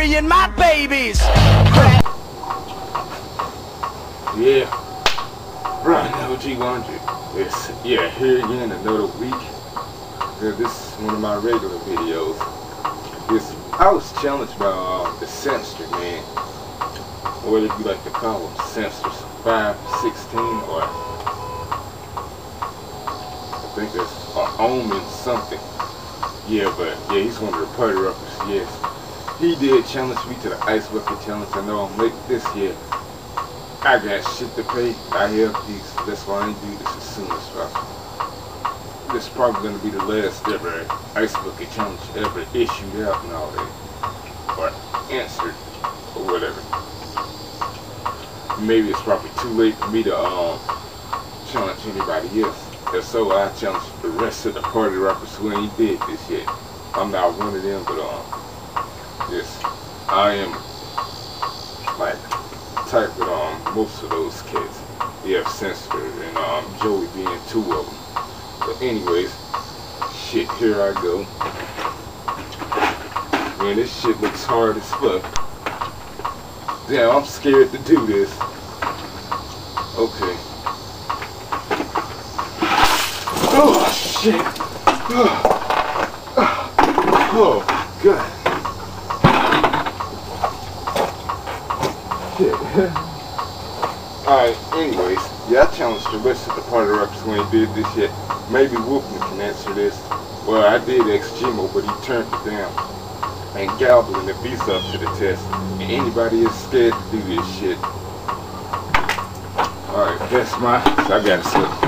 burying my babies. Yeah, Brian LG100. It's, yeah, here again another week. This is one of my regular videos. I was challenged by the Sempster, man. Or whatever you like to call them, Sempsters. 516 or I think that's Omen something. Yeah, but yeah, he's one of the party rappers, yes. He did challenge me to the Ice Bucket Challenge. I know I'm late this year. I got shit to pay. I have these. That's why I ain't do this as soon as possible. This is probably going to be the last ever Ice Bucket Challenge ever issued out and all that. Or answered. Or whatever. Maybe it's probably too late for me to challenge anybody else. If so, I challenge the rest of the party rappers who ain't did this yet. I'm not one of them, but yes, I am like type with most of those cats. You have Sensor and Joey being two of them. But anyways, shit, here I go. Man, this shit looks hard as fuck. Damn, I'm scared to do this. Okay. Oh shit. Oh god. Shit. Alright, anyways, yeah, I challenged the rest of the party rappers who ain't did this yet. Maybe Wolfman can answer this. Well, I did ask Jimo, but he turned it down. And Goblin, if he's up to the test. And anybody is scared to do this shit. Alright, that's my... I gotta slip.